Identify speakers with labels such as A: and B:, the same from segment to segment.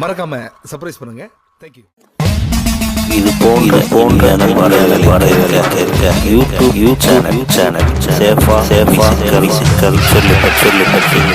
A: மறக்காம சர்ப்ரைஸ் பண்ணுங்க. தேங்க்யூ.
B: இது போன்ற யூடியூப் சேனல் சேஃபா சொல்லு.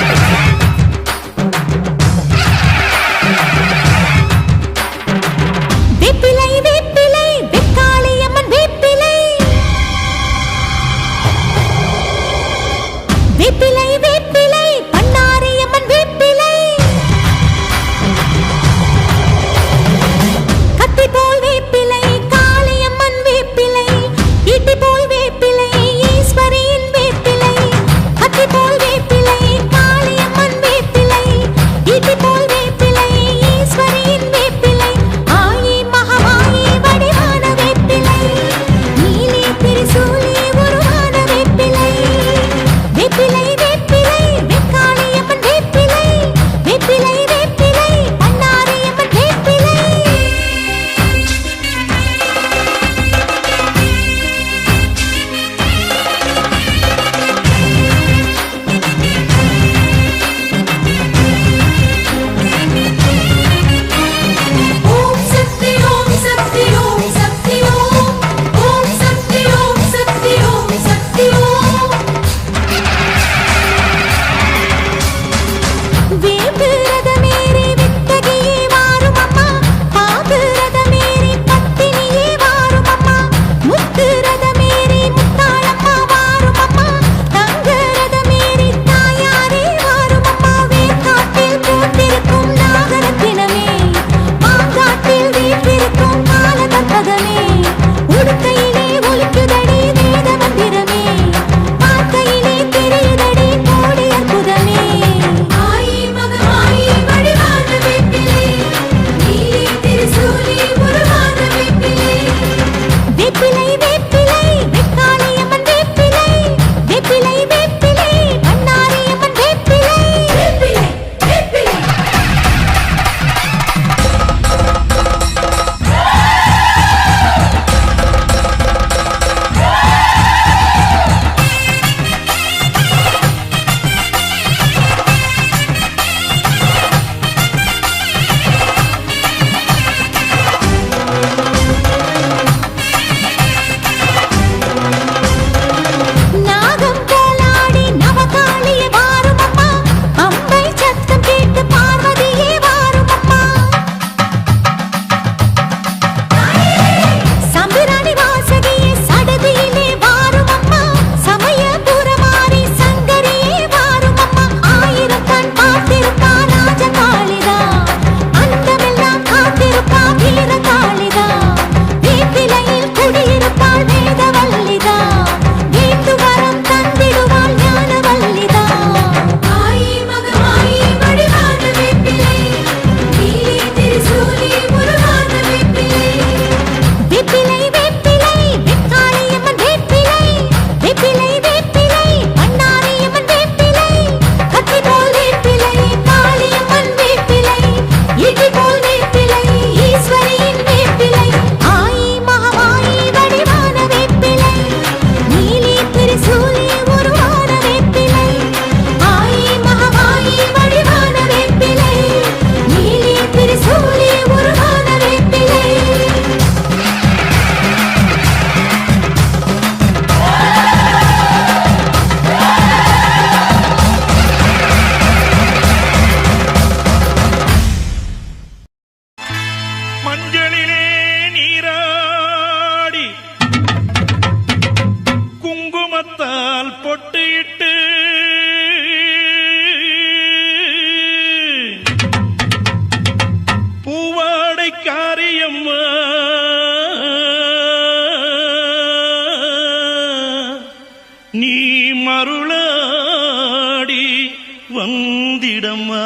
C: வந்திடம்மா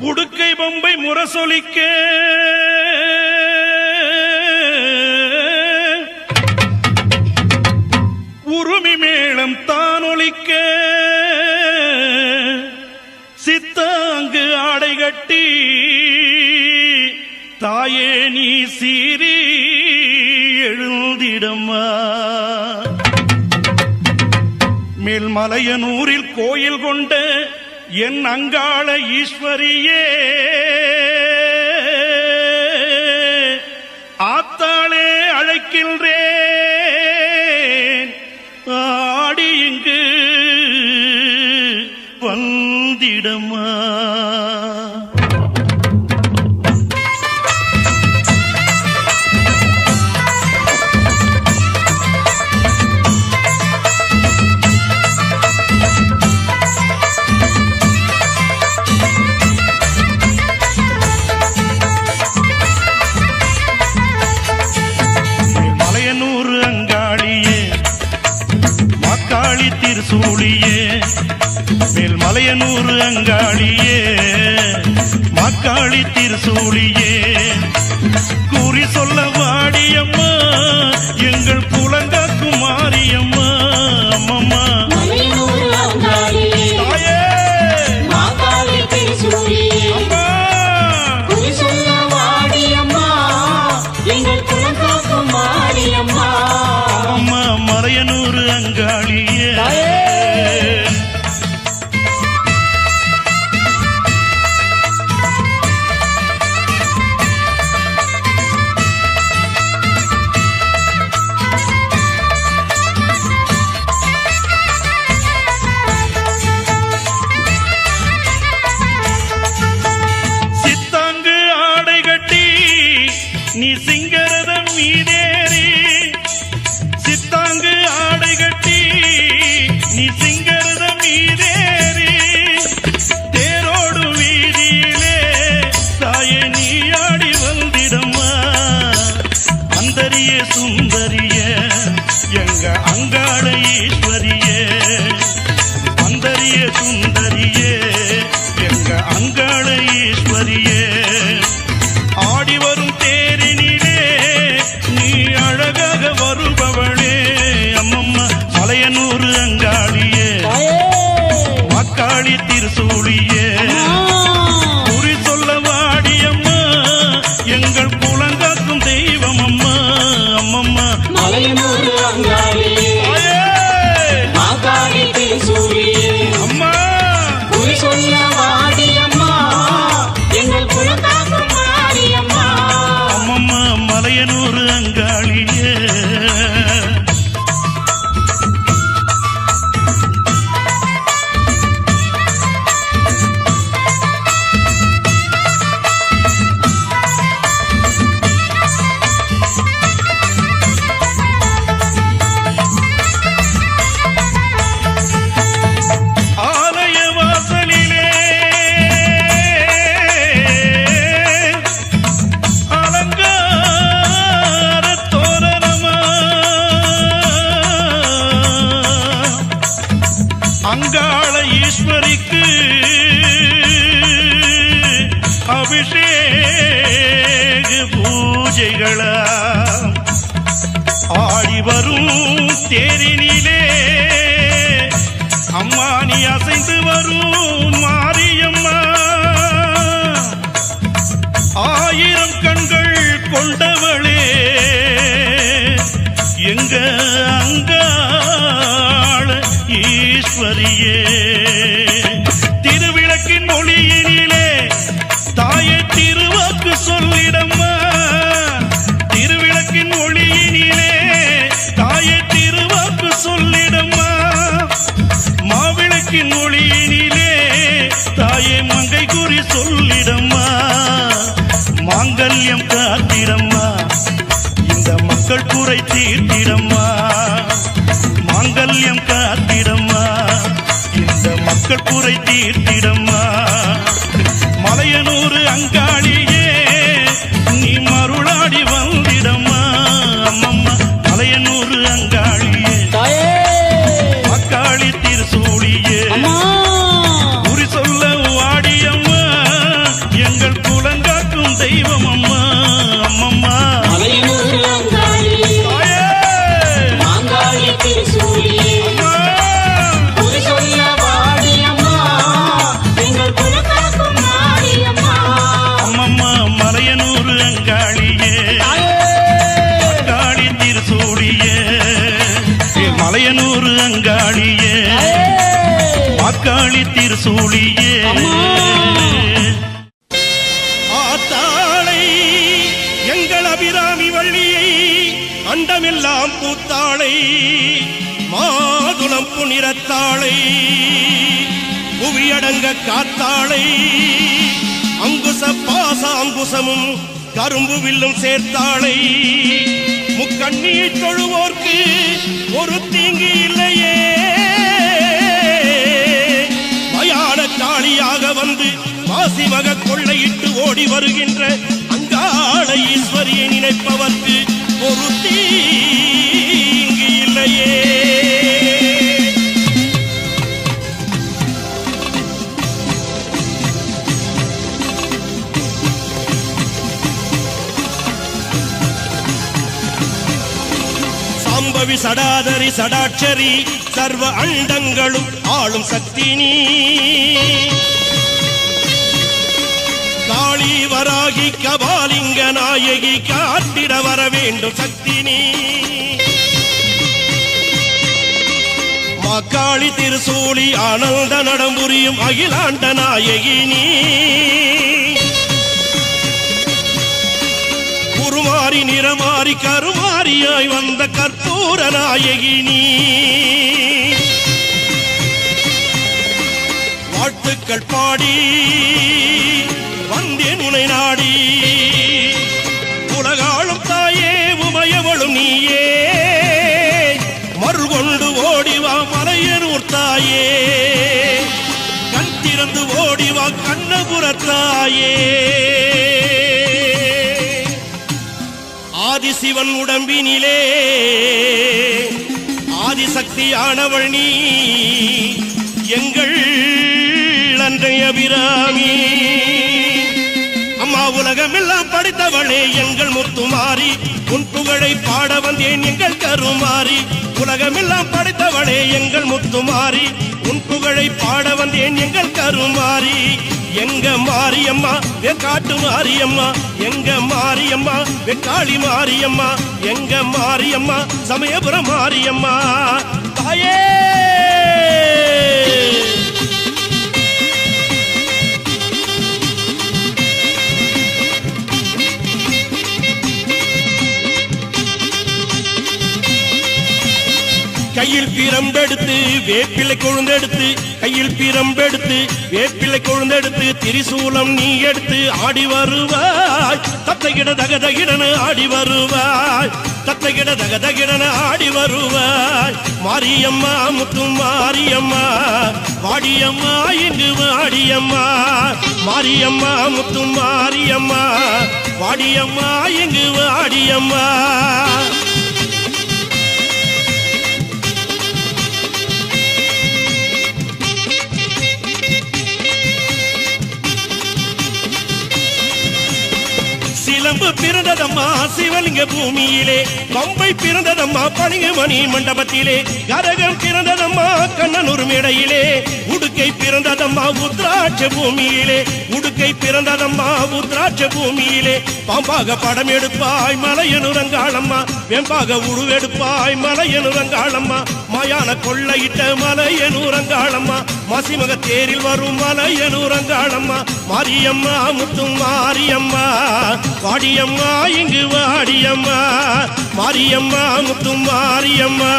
C: உடுக்கை பொம்பை முரசொலிக்க உருமி மேளம் தானொலிக்க சித்தாங்கு ஆடை கட்டி தாயே நீ சீறி எழுந்திடம்மா மேல்மலையனூரில் கோயில் கொண்ட என் அங்காள ஈஸ்வரியே ஆத்தாளே அழைக்கின்றேன் ஆடி இங்கு வந்திடமா. மலையனூர் அங்காளியே மாக்காளி திருசூழியே மேல் மலையனூர் அங்காளியே மாக்காளி திருசூழியே கூறி சொல்ல வாடியம்மா எங்கள் புலங்காக்கும் மாரியம்மா அம்மம்மா தாயே அம்மா அம்மா மலையனூர் அங்காளியே சித்தாங்கு ஆடை கட்டி நீ சிங்கரதம் மீதேறி சித்தாங்கு ஆடை கட்டி நீ சிங்கரதம் மீதேறி தேரோடு வீதியிலே தாயே நீ ஆடி வந்திடம்மா. அந்தரிய சுந்தரிய எங்க அங்காள ஈஸ்வரியே அந்தரிய சுந்தரியே எங்க அங்காள ஈஸ்வரியே ஆடி வரும் தேரினிலே நீ அழகாக வருபவளே அம்மம்மா மலையனூர் அங்காளியே மாக்காளி திருசூழியே குறி சொல்ல வாடியம்மா எங்கள் குலங்காக்கும் தெய்வம் அம்மா அம்மம்மா
D: மலையனூர் அங்காளியே மாகாளி திருசூழியே
C: அம்மா
D: குறி சொல்ல வாடியம்மா எங்கள் குலகாக்கும் மாரியம்மா
C: அம்மம்மா மலையனூர் அங்காளியே ஆலய வாசலிலே அலங்கார தோரணமா அங்காள ஈஸ்வரிக்கு அபிஷேக பூஜைகளா ஆடி வரும் தேரினிலே அம்மா நீ அசைந்து வரும் மாரியம்மா ஆயிரம் கண்கள் கொண்டவளே எங்க அங்காள ஈஸ்வரியே திருவிளக்கின் ஒளியினிலே தாயை திருவாக்கு சொல்லிடம்மா திருவிளக்கின் ஒளியினிலே தாயை திருவாக்கு சொல்லிடம்மா மாவிளக்கின் ஒளியினிலே தாயே மங்கை குறி சொல்லிடம்மா மாங்கல்யம் காத்திடம்மா இந்த மக்கள் குறை தீர்த்திடம்மா மாங்கல்யம் காத்திடம்மா இந்த மக்கள் குறை தீர்த்திடம்மா மலையனூர் அங்காளியே நீ மருளாடி வந்திடம்மா அம்மம்மா மலையனூர் அங்காளியே மக்காளி திருசூழியே குறி சொல்ல வாடியம்மா எங்கள் குலங்காக்கும் தெய்வம் அம்மா அம்மம்மா
D: மலையனூர் அங்காளியே மாகாளி திருசூழியே குறி சொல்ல வாடியம்மா எங்கள் குலகாக்கும் மாரியம்மா
C: அம்மம்மா மலையனூர் அங்காளியே மக்காளி திருசூழியே மலையனூர் அங்காளியே மாக்காளி திருசூலியே ஆத்தாளை எங்கள் அபிராமி வள்ளியை அண்டமெல்லாம் பூத்தாளை மாதுளம் புனிரத்தாளை புவியடங்க காத்தாளை அங்குச பாச அங்குசமும் கரும்பு வில்லும் சேர்த்தாளை முக்கண்ணியை தொழுவோர்க்கு ஒரு தீங்கு இல்லையே மயான காளியாக வந்து மாசி மக கொள்ளையிட்டு ஓடி வருகின்ற அங்காள ஈஸ்வரியை நினைப்பவர்க்கு ஒரு தீங்கு இல்லையே சாம்பவி சடாதரி சடாட்சரி சர்வ அண்டங்களும் ஆளும் சக்தி நீ காளி வராகி கபாலிங்க நாயகி காட்டிட வர வேண்டும் சக்தி நீ மாக்காளி திருசூலி ஆனந்த நடம்புரியும் அகிலாண்ட நாயகி நீ குருமாரி நிறமாரி கருமாரியாய் வந்த கற்பூர நாயகி நீ வாழ்த்துக்கள் பாடி வந்தேன் உனை நாடி உலகாளும் தாயே உமையவளும் நீயே மறுகொண்டு ஓடிவா மலையனூர் தாயே கண் திறந்து ஓடிவா கண்ணபுரத்தாயே ஆதிசிவன் உடம்பினிலே ஆதிசக்தியானவள் நீ எங்கள் அன்றைய அபிராமி அம்மா உலகமெல்லாம் படைத்தவளே எங்கள் முத்துமாரி உன் புகழை பாட வந்தேன் எங்கள் கருமாரி உலகமெல்லாம் படைத்தவளே எங்கள் முத்துமாரி உன் புகழை பாட வந்தேன் எங்கள் கருமாரி எங்க மாரியம்மா வெக்காட்டு மாரியம்மா எங்க மாரியம்மா வெக்காளி மாரியம்மா எங்க மாரியம்மா சமயபுரம் மாரியம்மா தாயே கையில் பிரம்பெடுத்து வேப்பிலை கொழுந்தெடுத்து கையில் பிரம்பெடுத்து வேப்பிலை கொழுந்தெடுத்து திரிசூலம் நீ எடுத்து ஆடி வருவாய் தத்தைகிட தகதகிடன ஆடி வருவாய் தத்தைகிட தகதகிடன ஆடி வருவாய் மாரியம்மா முத்து மாரியம்மா வாடியம்மா இங்கு வாடியம்மா மாரியம்மா முத்து மாரியம்மா வாடியம்மா இங்கு வாடியம்மா சிலம்பு பிறந்ததம்மா சிவலிங்க பூமியிலே பம்பை பிறந்ததம்மா பணிகமணி மண்டபத்திலே கரகம் பிறந்ததம்மா கண்ணனூர் மேடையிலே உடுக்கை பிறந்ததம்மா உத்ராட்ச பூமியிலே உடுக்கை பிறந்ததம்மா உத்ராட்ச பூமியிலே பாம்பாக படம் எடுப்பாய் மலையனுரங்காளம்மா வெம்பாக உருவெடுப்பாய் மலையனுரங்காளம்மா மாயான கொள்ளையிட்ட மலையனுரங்காளம்மா மாசிமக தேரில் வரும் மலையனுரங்காளம்மா மாரியம்மா முத்து மாரியம்மா வாடியம்மா இங்கு வாடியம்மா மாரியம்மா முத்து மாரியம்மா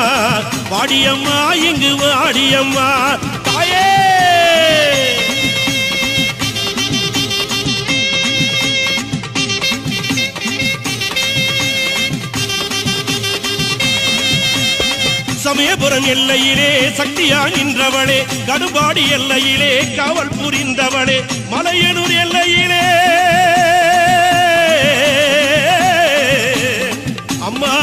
C: வாடியம்மா இங்கு வாடியம்மா தாயே சமயபுரம் எல்லையிலே சக்தியா நின்றவளே கடுபாடி எல்லையிலே காவல் புரிந்தவளே மலையனூர் எல்லையிலே அம்மா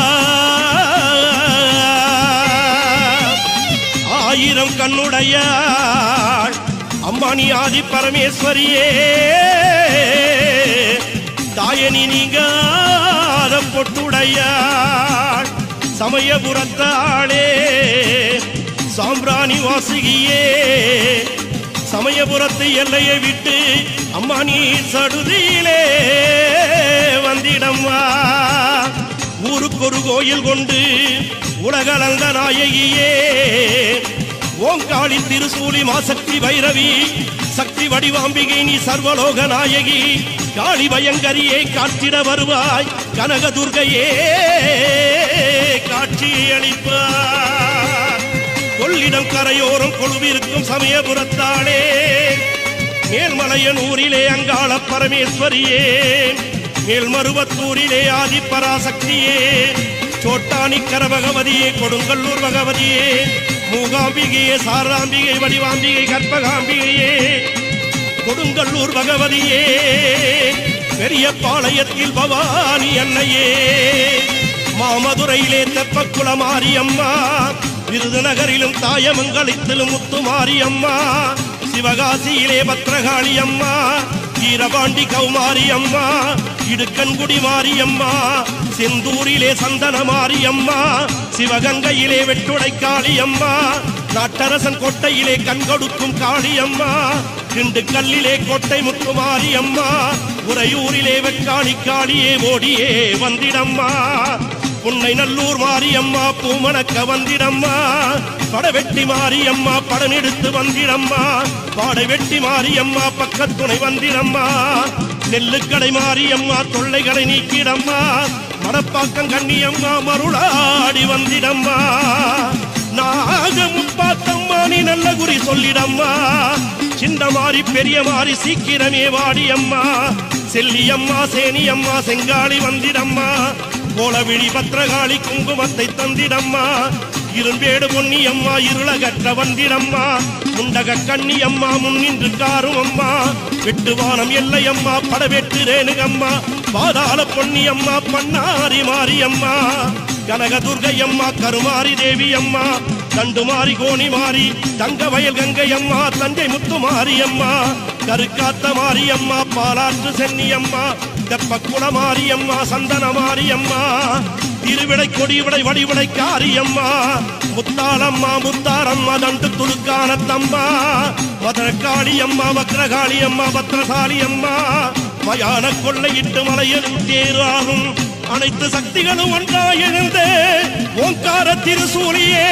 C: ஆயிரம் கண்ணுடையாள் அம்மா நீ ஆதி பரமேஸ்வரியே தாயனி நீங்காத பொட்டுடையாள் சமயபுரத்தாளே சாம்பிராணி வாசுகியே சமயபுரத்து எல்லையை விட்டு அம்மா நீ சடுதியிலே வந்திடம்மா ஊருக்கொரு கோயில் கொண்டு உலகளந்த நாயகியே ஓங்காளி திருசூலி மாசக்தி பைரவி சக்தி வடிவாம்பிகை நீ சர்வலோக நாயகி காளி பயங்கரியே காத்திட வருவாய் கனகதுர்கையே காட்சியளிப்பார் கொள்ளிடம் கரையோரம் கொழுவிருக்கும் சமயபுரத்தாளே மேல்மலையனூரிலே அங்காள பரமேஸ்வரியே மேல்மருவத்தூரிலே ஆதிப்பராசக்தியே சோட்டானிக்கர பகவதியே கொடுங்கல்லூர் பகவதியே மூகாம்பிகையே சாராம்பிகை வடிவாம்பிகை கற்பகாம்பிகையே கொடுங்கல்லூர் பகவதியே பெரிய பாளையத்தில் பவானி அன்னையே மாமதுரையிலே தெப்பக்குள மாரியம்மா விருதுநகரிலும் தாயமங்கலத்திலும் முத்துமாரியம்மா சிவகாசியிலே பத்ரகாளி அம்மா வீரபாண்டி கௌமாரி அம்மா இடுக்கன்குடி மாரியம்மா செந்தூரிலே சந்தன மாரியம்மா சிவகங்கையிலே வெட்டுடைக்காளி அம்மா நாட்டரசன் கோட்டையிலே கண்கொடுக்கும் காளியம்மா திண்டுக்கல்லிலே கோட்டை முத்துமாரி அம்மா உறையூரிலே வெக்காளி காளியே ஓடியே வந்திடம்மா புன்னை நல்லூர் மாரியம்மா பூமணக்க வந்திடம்மா படவெட்டி மாரியம்மா படம் எடுத்து வந்திடம்மா பாடவெட்டி மாரியம்மா பக்கத்துணை வந்திடம்மா நெல்லுக்கடை மாரியம்மா தொல்லைகளை நீக்கிடம்மா மடப்பாக்கம் கண்ணியம்மா மருளாடி வந்திடம்மா நாக முப்பாத்தம்மா நீ நல்ல குறி சொல்லிடம்மா சின்ன மாறி பெரிய மாறி சீக்கிரமே வாடியம்மா செல்லியம்மா சேனியம்மா செங்காளி வந்திடம்மா கோலவிழி பத்ரகாளி குங்குமத்தை தந்திடம்மா இரும்பேடு பொன்னியம்மா இருளகற்ற வந்திடம்மா முண்டக கண்ணியம்மா முன்னின்று காரும் அம்மா வெட்டுவானம் எல்லையம்மா படவெட்டு ரேணுகம்மா பாதாள பொன்னியம்மா பண்ணாரி மாரியம்மா கனகதுர்கையம்மா கருமாரி தேவி அம்மா தண்டுமாரி கோணி மாறி தங்க வயல் கங்கையம்மா தஞ்சை முத்து மாரியம்மா கருக்காத்த மாரியம்மா பாலாற்று சென்னியம்மா தெப்பக்குள மாரியம்மா சந்தன மாரியம்மா திருவிடை கொடிவிடை வடிவிடை காரியம்மா முத்தாளம்மா முத்தாரம்மா தண்டு துளுக்கான தம்மா மதுரக்காளியம்மா வக்ரகாளியம்மா பத்ரசாலியம்மா மயான கொள்ளையிட்டு மலையில் தேராகும் அனைத்து சக்திகளும் ஒன்றாய் எழுந்து ஓங்கார திருசூலியே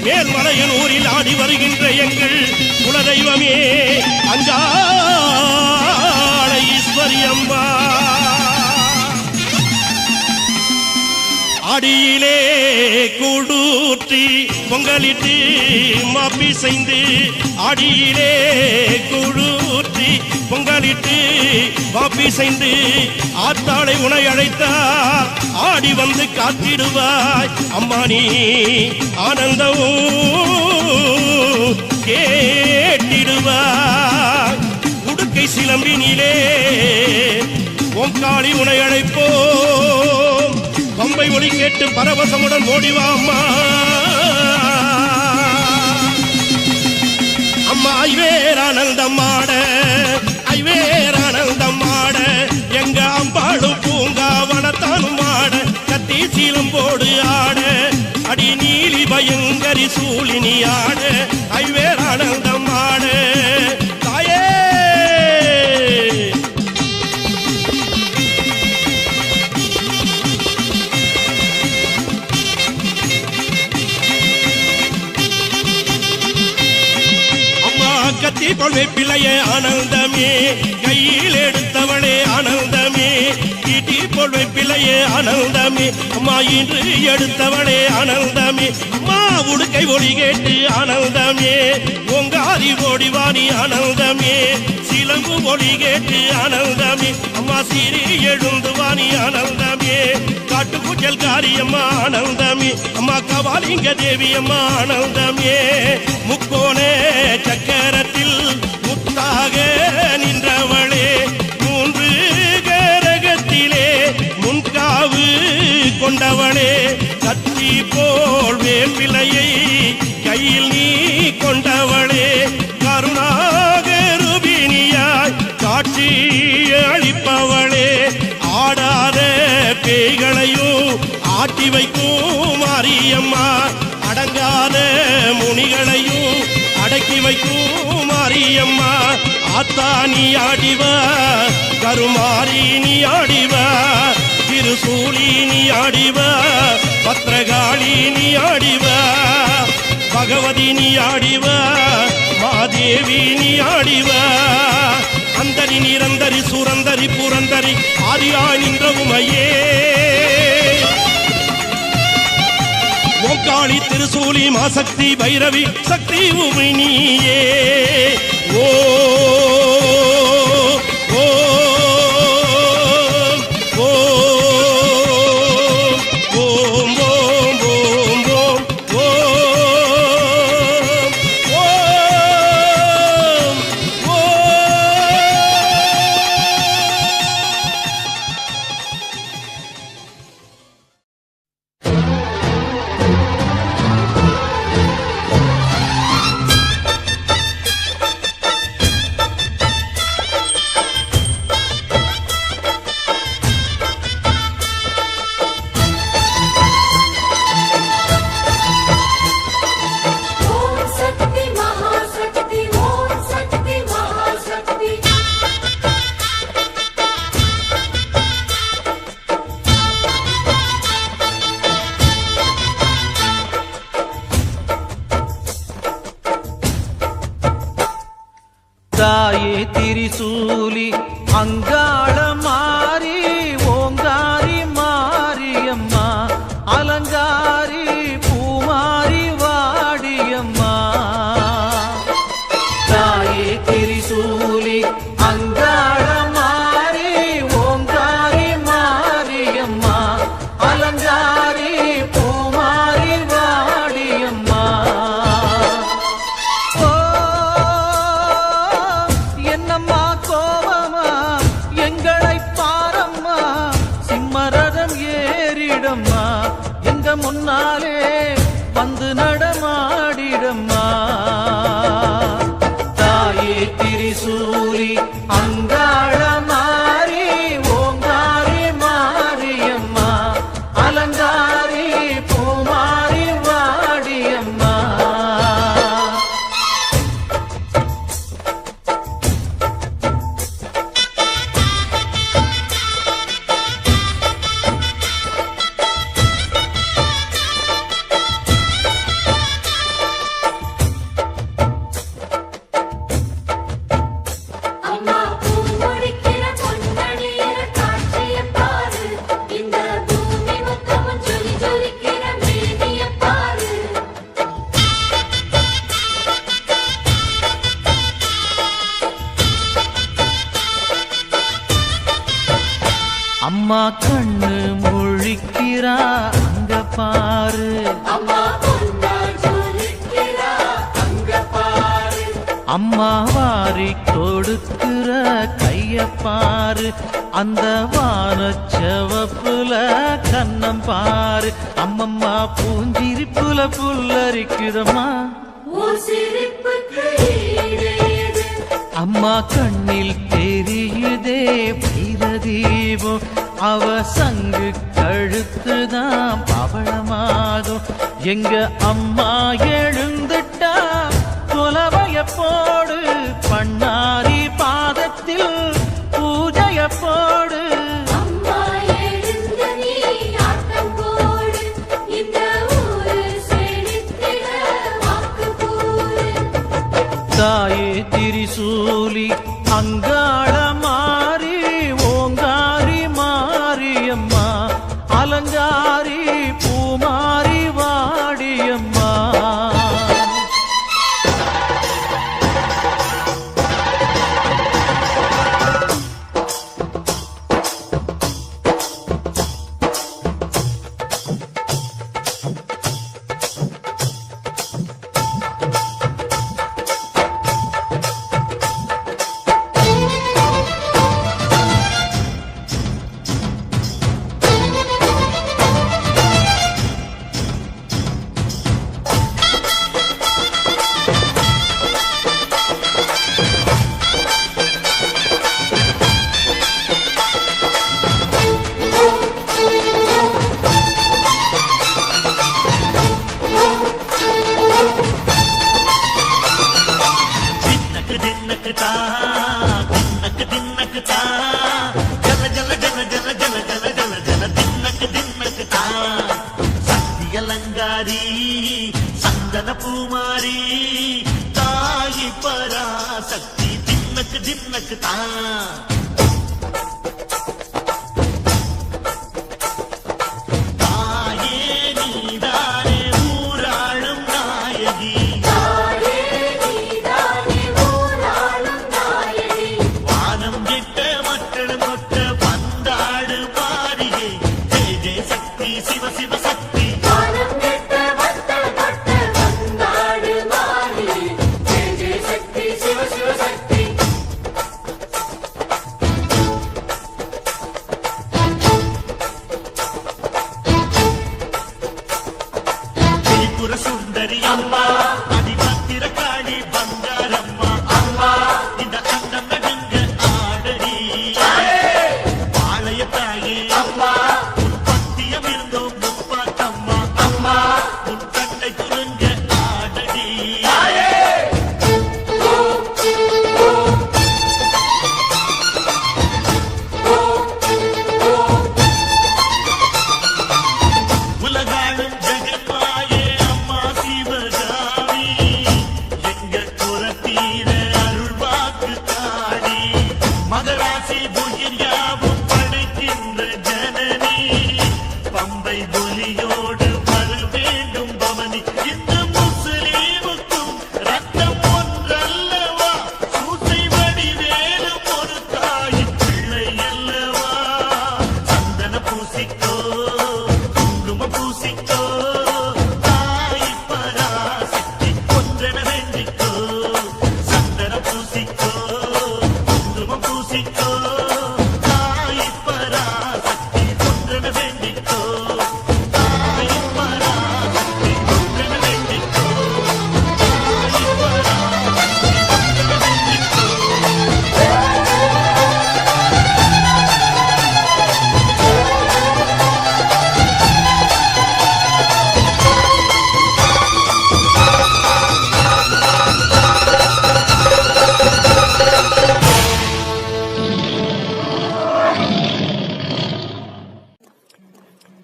C: மேல்மலையனூரில் ஆடி வருகின்ற எங்கள் குலதெய்வமே அங்காள ஈஸ்வரி அம்மா அடியிலே கூடூற்றி பொங்கலிட்டு மாப்பி செய்து அடியிலே கூடூற்றி பொங்கலிட்டு மாப்பி செய்து ஆத்தாளை உனை அழைத்தார் ஆடி வந்து காத்திடுவாய் அம்மா நீ ஆனந்தம் கேட்டிடுவாய் உடுக்கை சிலம்பினிலே ஓங்காளி உனை அழைப்போம் பம்பை ஒளி கேட்டு பரவசமுடன் ஓடிவா அம்மா அம்மா ஐவேரானந்தம் ஆட ஐவேரானந்தம் ஆட எங்க அம்பாளும் பூங்காவனத்தானும் ஆட கத்தி சீலம்போடு ஆட அடி நீலி பயங்கரி சூழினி ஆட ஐவேரானந்தம் ஆட தாயே கத்தி பொல்வை பிள்ளையே ஆனந்தமே கையில் எடுத்தவளே ஆனந்தமே ஈட்டி பொல்வை பிள்ளையே ஆனந்தமே அம்மா இன்று எடுத்தவளே ஆனந்தமே அம்மா உடுக்கை ஒளி கேட்டு ஆனந்தமே ஓங்காரி ஓடிவாணி ஆனந்தமே சிலம்பு ஒளி கேட்டு ஆனந்தமே அம்மா சீரி எழுந்து வாணி ஆனந்தமே காட்டு பூச்சல் காரியம்மா ஆனந்தமே அம்மா கபாலிங்க தேவி அம்மா ஆனந்தமே முக்கோணே சக்கரத்தில் முத்தாக நின்றவளே மூன்று கரகத்திலே முன்காவு கொண்டவளே கத்தி போல் வேப்பிலையை கையில் நீ கொண்டவளே கருணாகருபிணியாய் காட்சி அளிப்பவளே ஆடாத பேய்களையும் ஆட்டி வைக்கும் மாரியம்மா அடங்காத முனிகளையும் அடக்கி வைக்கும் மாரியம்மா ஆத்தா நீ ஆடிவா கருமாரி நீ ஆடிவா திருசூலி நீ ஆடிவா பத்ரகாளி நீ ஆடிவா, பகவதி நீ ஆடிவா, மாதேவி நீ ஆடிவா, அந்தரி நிரந்தரி சுரந்தரி புரந்தரி ஆதியா நின்ற உமையே, ஓங்காளி திருசூலி மாசக்தி பைரவி சக்தி உமை நீயே. ஓ ஓ ஓ ஓம் ஓம் ஓம் ஓம் ஓம் ஓம்.
D: ஓம் சக்தி மகாசக்தி ஓம் சக்தி மகாசக்தி
E: தாயே திரிசூலி அங்காள மாறி ஓங்காரி மாரியம்மா அலங்காரி பூமாரி வாடியம்மா. தாயே திரிசூலி அங்காள மாறி ஓங்காரி மாரியம்மா அலங்காரி பூமாரி வாடியம்மா. ஓ என்னம்மா கோவமா எங்களை பாரம்மா, சிம்மரதம் ஏறிடம்மா எங்க முன்னாலே வந்து நடமாடிடம்மா. தாயே திரிசூலி அங்காள மாறி ஓங்காரி மாரியம்மா அலங்காரி பூமாரி வாடியம்மா.
D: அம்மா பூமுடிக்கிற பொன்னணியிற காட்சியைப் பாரு, இந்த பூமி மொத்தமும் ஜொலி ஜொலிக்கிற மேனியைப் பாரு.
E: அம்மா கண்ணு முழிக்கிறா அங்க பாரு,
D: அம்மா பொன்னா ஜொலிக்கிறா அங்க பாரு.
E: அம்மா வாரி கொடுக்கிற கைய பாரு, அந்த வானச்சவப்புல கண்ணம் பாரு. அம்மம்மா பூஞ்சிரிப்புல புல்லரிக்குதம்மா,
D: உன் சிரிப்புக்கு ஈடு ஏது?
E: அம்மா கண்ணில் தெரியுதே பைரதீபம், அவ சங்கு கழுத்துதான் பவளமாகும். எங்க அம்மா எழுந்துட்டா குலவைய போடு, பண்ணாரி பாதத்தில் பூஜைய போடு.
D: அம்மா எழுந்து நீ ஆட்டம் போடு, இந்த ஊரு செழித்திட வாக்கு கூறு.
E: தாயே திரிசூலி அங்காள மாறி ஓங்காரி மாரியம்மா அலங்காரி பூமாரி வாடியம்மா.
F: பூமாரி தாயி பராசக்தி தின்னக்கு தின்னக்கு தான் சுந்தரி அம்மா அதிபத்திர காளி பங்காரம்மா அம்மா இந்த அண்டம் நடுங்க ஆடடி பாளைய தாயே அம்மா உன் பத்தியம் இருந்தோம் முப்பாத்தம்மா அம்மா உன் கண்ணை துருங்க ஆடடி உலகாளும் ஜெகன்மாயே அம்மா சிவகாமி எங்க குரத்தீர அருள்வாக்கு தாடி மகராசி புகிர் யாவும் படைக்கின்ற ஜனனி பம்பை புலியோடு வர வேண்டும் பவனி இந்த முஸ்லீமுக்கும் ரத்தம் ஒன்றல்லவா சூசை வடிவேலும் ஒரு தாயின் பிள்ளை அல்லவா சந்தன பூசிக்கோ குங்கும பூசிக்கோ தாய் பராசக்தி ஒன்றென வேண்டிக்கோ சந்தன பூசிக்கோ குங்கும பூசிக்கோ தாய் பராசக்தி ஒன்றென வேண்டிக்கோ தாய் பராசக்தி ஒன்றென வேண்டிக்கோ தாய் பராசக்தி ஒன்றென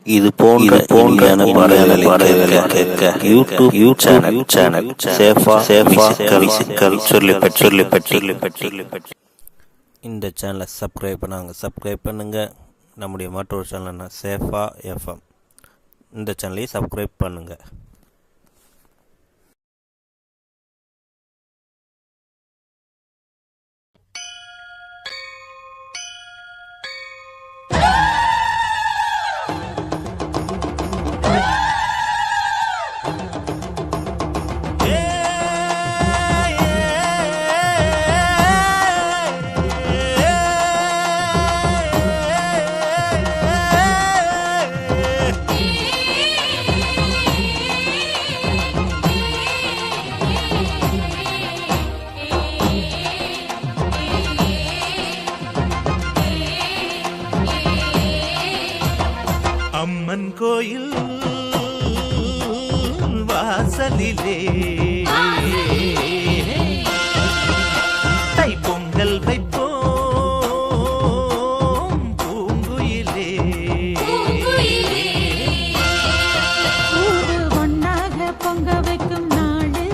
B: இது போன்ற பாடல்களை கேட்க யூடியூப் சேனல் சேஃபா விசிக்கல் சொல்லி இந்த சேனலை சப்ஸ்கிரைப் பண்ணுங்க. நம்முடைய மற்றொரு சேனல்னா சேஃபா எஃப்எம். இந்த சேனலையும் சப்ஸ்கிரைப் பண்ணுங்க. அம்மன் கோயில் வாசலிலே தைப்பொங்கல் வைப்போம் பூங்குயிலே
G: ஊரு ஒன்னாக பொங்க வைக்கும் நாடு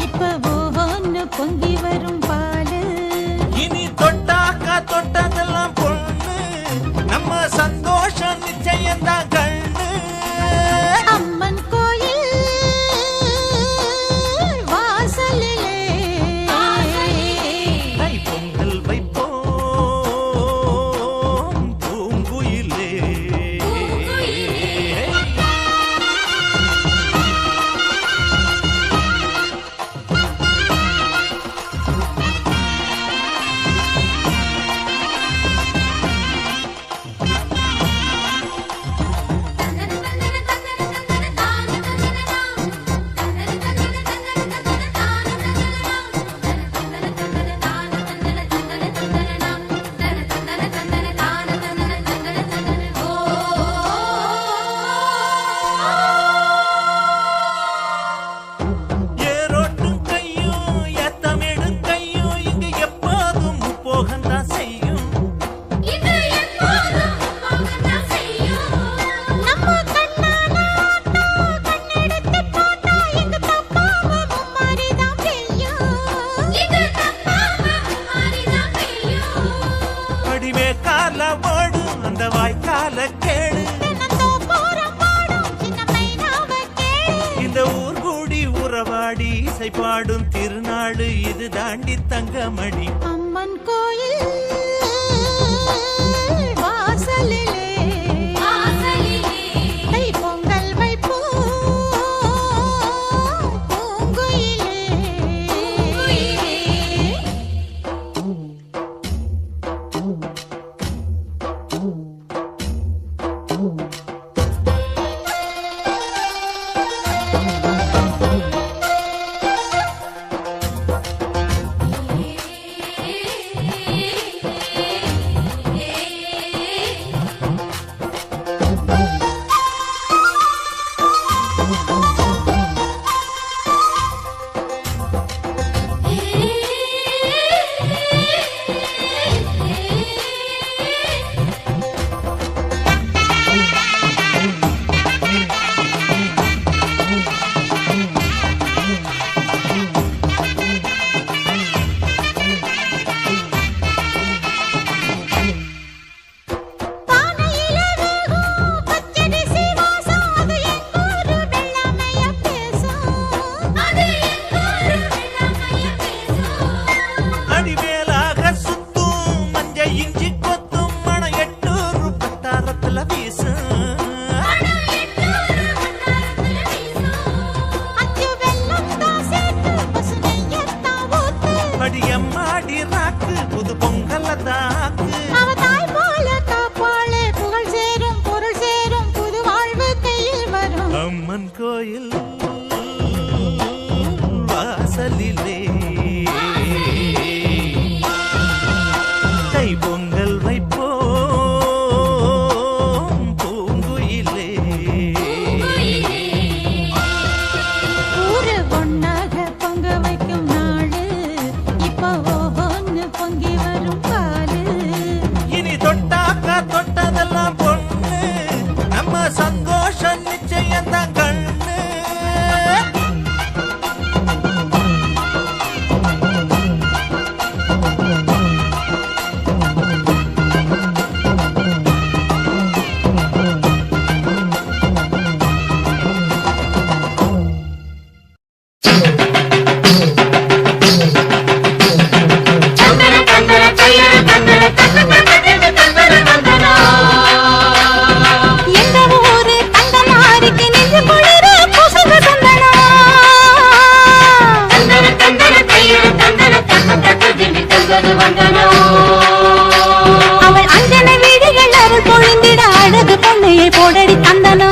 G: இப்ப ஒவ்வொன்னு பொங்கி வரும் பாலு
F: இனி தொட்டாக்கா தொட்டதெல்லாம் பொண்ணு நம்ம சந்தோஷம் நிச்சயம்தான் கண்ணு
G: அம்மன் கோயில் வாசலிலே
F: தைப்பொங்கல் வைப்போம் பூங்குயிலே
B: பாடும் திருநாடு இது தாண்டி தங்கமணி
G: அம்மன் கோயில் வாசலிலே தை பொங்கல் வைப்போம் பூங்குயிலே.
B: அம்மன் கோயில் வாசலிலே தை பொங்கல் வைப்போம் பூங்குயிலே.
G: ஊரு ஒன்னாக பொங்க வைக்கும் நாடு இப்போ ஒவ்வொன்னு பொங்கி வரும் பாலு.
B: இனி தொட்டாக்கா தொட்டதெல்லாம் பொண்ணு நம்ம சந்தோஷம் நிச்சயம் தான் கண்ணு.
H: அவள் அஞ்சன வீடுகள் அருள் பொழிந்திட அழகு பொண்ணையை போடடி தந்தனோ.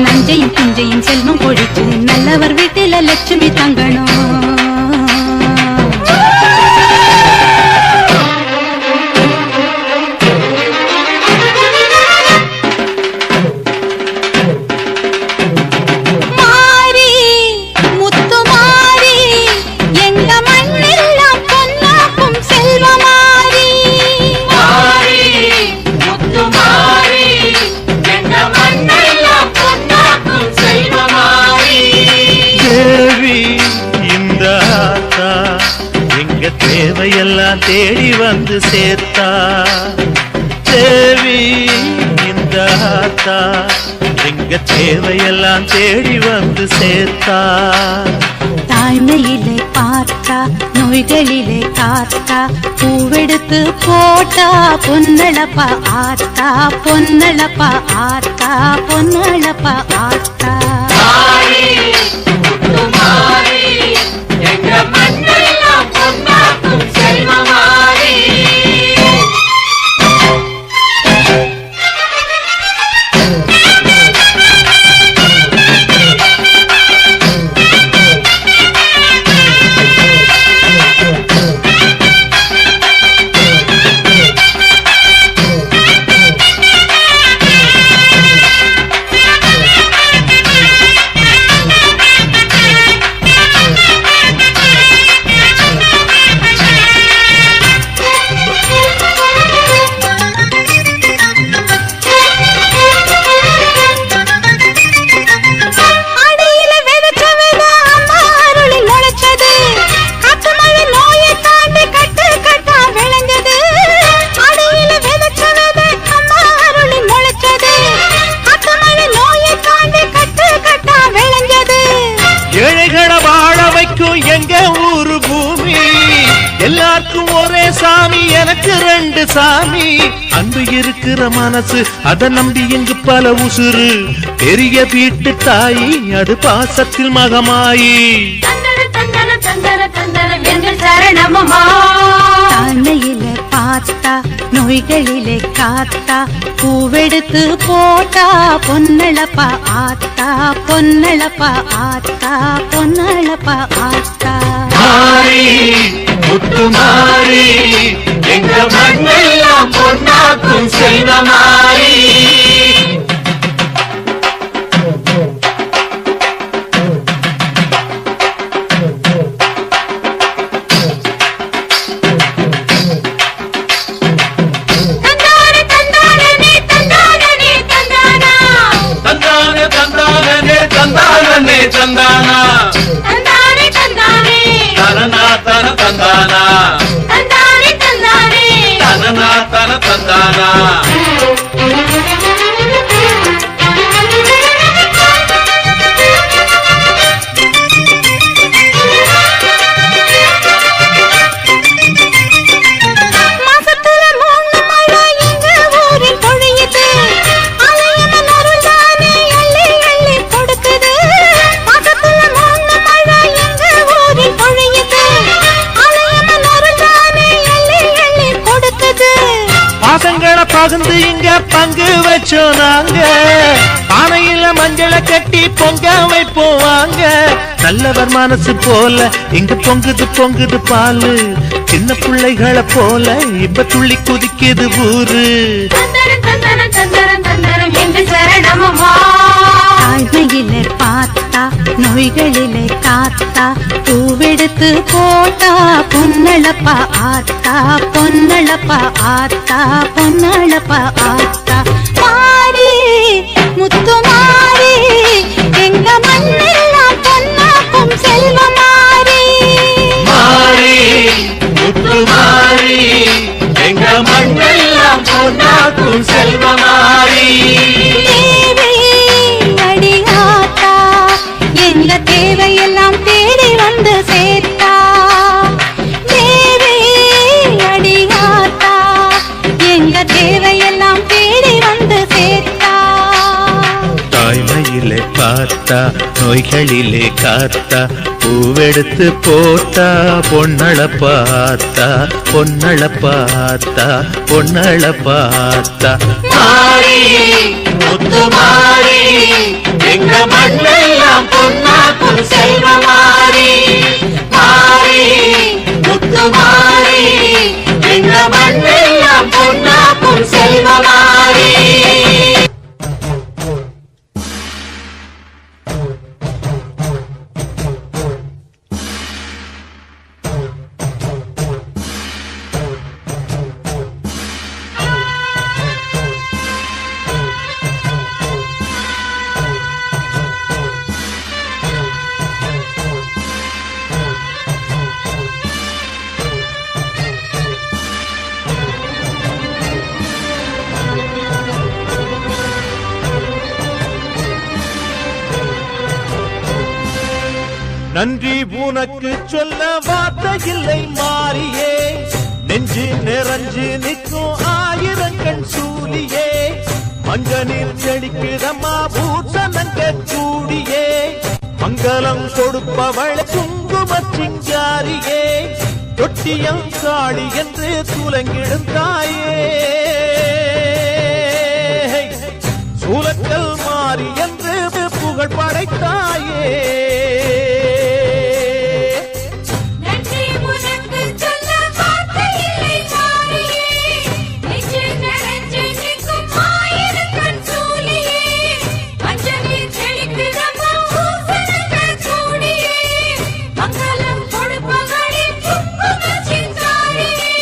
H: நஞ்சையும் பிஞ்சையும் செல்வம் பொழிச்சு நல்லவர் வீட்டில லட்சுமி தங்கணும்.
B: தேவையெல்லாம் தேடி வந்து சேர்த்தா தேவி இந்த ஆத்தா எங்க தேவையெல்லாம் தேடி வந்து சேர்த்தா.
H: தாய்மையிலே பார்த்தா நோய்களிலே காத்தா பூவெடுத்து போட்டா பொன்னளப்பா ஆத்தா பொன்னளப்பா ஆத்தா பொன்னளப்பா ஆத்தா.
E: எல்லாருக்கும் ஒரே சாமி எனக்கு ரெண்டு சாமி அன்பு இருக்கிற மனசு அத நம்பி இங்கு பல உசுறு பெரிய வீட்டு தாயி அது பாசத்தில் மகமாயி
D: தந்தன தந்தன தந்தன தந்தனம் என்று சரணமம்மா.
H: தாழ்மையில பார்த்தா நோய்களிலே காத்தா பூவெடுத்து போட்டா பொன்னளப்பா ஆத்தா பொன்னளப்பா ஆத்தா பொன்னளப்பா ஆத்தா
E: மாறி முத்து மாறி எங்க மண்ணெல்லாம் பொன்னாக்கும் செல்வ மாறி
D: தந்தானே தந்தானே தந்தானே தந்தானா.
E: தந்தானே தந்தானே தந்தானே தந்தானா
D: தந்தானே தந்தானே
E: தனனா தன தந்தானா
D: தந்தானே தந்தானே.
E: தனனா தன தந்தானா
H: மாசத்துல 3 மழை எங்க ஊரில் பொழியுது அலையமன் அருள்தானே அள்ளி அள்ளி கொடுக்குது மாசத்துல 3 மழை எங்க ஊரில் பொழியுது அலையமன் அருள்தானே அள்ளி அள்ளி கொடுக்குது
E: பாசங்களை பகிர்ந்து இங்க பங்கு வச்சோம் நாங்க பானையில மஞ்சளை கட்டி பொங்க வைப்போம் வாங்க நல்லவர் மனசு போல இங்க பொங்குது பொங்குது பாலு சின்ன பிள்ளைகளை போல இப்ப துள்ளி குதிக்குது ஊரு
D: தந்தன தந்தன தந்தன தந்தனம் என்று சரணமம்மா.
H: தாழ்மையிலே பார்த்தா நோய்களிலே காத்தா பூவெடுத்து போட்டா பொன்னளப்பா ஆத்தா பொன்னளப்பா ஆத்தா பொன்னளப்பா ஆத்தா மாறி முத்து மாறி எங்க மண்ணெல்லாம் பொன்னாக்கும் செல்வ மாறி
E: மாறி முத்து மாறி எங்க மண்ணெல்லாம் பொன்னாக்கும் செல்வ மாறி
H: தேவை அடியாத்தா எங்க தேவையெல்லாம் தேடி வந்து சேர்த்தா தேவை அடியாத்தா எங்க தேவையெல்லாம் தேடி வந்து சேர்த்தா
E: தாய்மையிலே பார்த்தா நோய்களிலே காத்தா பூவெடுத்து போட்டா பொன்னள பார்த்தா பொன்னள பார்த்தா பொன்னள பார்த்தா மாறி முத்து மாறி எங்க மண்ணெல்லாம் பொன்னாக்கும் செல்வ மாறி மாறி முத்து மாறி எங்க மண்ணெல்லாம் பொன்னாக்கும் செல்வ மாறி
F: நன்றி உனக்கு சொல்ல வார்த்தை இல்லை மாறியே நெஞ்சு நிறைஞ்சு நிற்கும் ஆயிரங்கண் சூலியே மஞ்ச நீர் செடிக்குதம்மா பூசணங்க சூடியே மங்களம் கொடுப்பவள் குங்கும சிங்காரியே தொட்டியம் காளி என்று துலங்கிடும் தாயே சூலக்கல் மாறி என்று புகழ் படைத்தாயே
D: நன்றி உனக்கு சொல்ல வார்த்தை இல்லை மாறியே நெஞ்சு நிறைஞ்சு நிற்கும் ஆயிரக்கண் சூலியே மஞ்சளில் செழிக்குதம்மா பூசணங்கள் சூடியே மங்களம் கொடுப்பவளே குங்கும சிங்காரியே.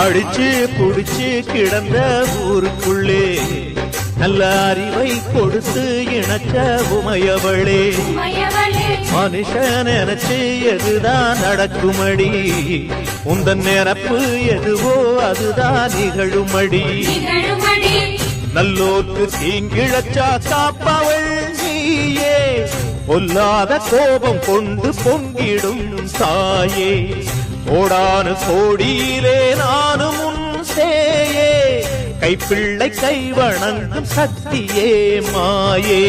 E: அடிச்சு புடிச்சு கிடந்த ஊருக்குள்ளே நல்ல அறிவை கொடுத்து இணைச்ச உமையவளே மனுஷன் நினைச்சு எதுதான் நடக்குமடி உந்தன் நிரப்பு எதுவோ அதுதான் நிகழுமடி நல்லோர்க்கு தீங்கிழச்சா காப்பவள் நீயே பொல்லாத கோபம் கொண்டு பொங்கிடும் தாயே கோடானு கோடியிலே நானும் உன் சேயே கைப்பிள்ளை கை வணங்கும் சக்தியே மாயே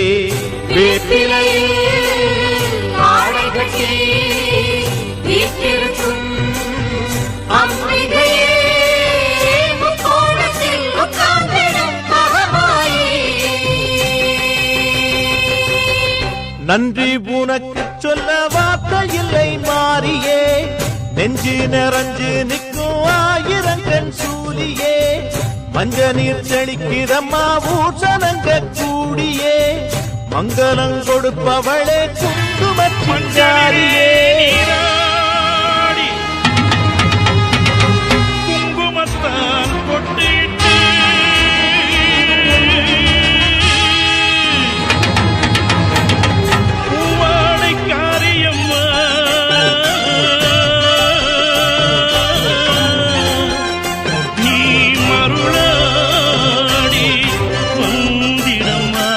E: நன்றி உனக்கு சொல்ல வார்த்தை இல்லை மாறியே நெஞ்சு நிறைஞ்சு நிற்கும் ஆயிரங்கன் சூலியே மஞ்ச நீர் செழிக்கிறம்மா ஊசனங்க கூடியே மங்களம் கொடுப்பவளே குங்குமச்சாரியே
C: குங்குமத்தான் கொட்டிட்டு பூவாடை காரியம்மா நீ மருளாடி வந்திடம்மா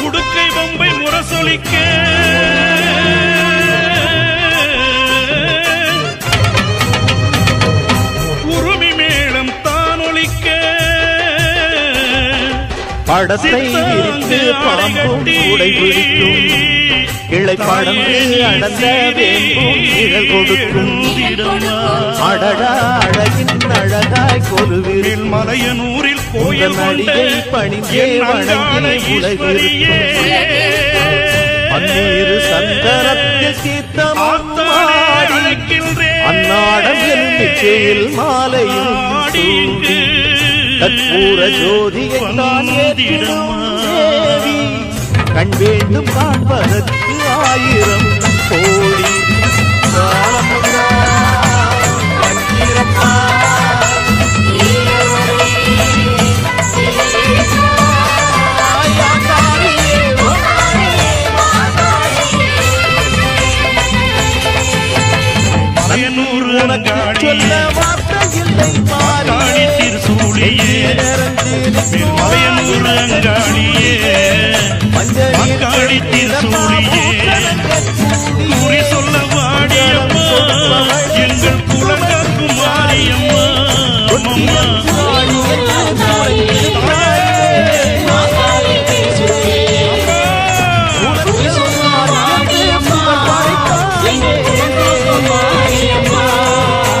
C: உடுக்கை பொம்பை முரசொலிக்க உருமி மேளம் தான் ஒலிக்க
E: படத்தை விரித்து படம்பும் உடை பிடிக்கும் கிளை படந்து அடந்த வேம்பும் நிழல் கொடுக்கும் அடடா அழகின் அழகாய் கொலுவில்
C: மலையனூரில் கோயில்
E: நடிகை பணிந்தே வணங்கி உலகிருக்கும் பன்னீரு சந்தனத்து சீத்தமாடி அந்நாடம் எண்ணிக்கையில் மாலையும் சூடி கற்பூர ஜோதியை தான் ஏற்றிடும் தேவி கண் வேண்டும் காண்பதற்கு 1000 கோடி காலமுடா கண்ணீரப்பா சொல்ல வார்த்தை இல்லை
C: காளி திருசூலியே மலையனூர் அங்காளியே காளி திருசூலியே குறி சொல்ல வாடியம்மா எங்கள் குலங்காக்கும் மாரியம்மா அம்மம்மா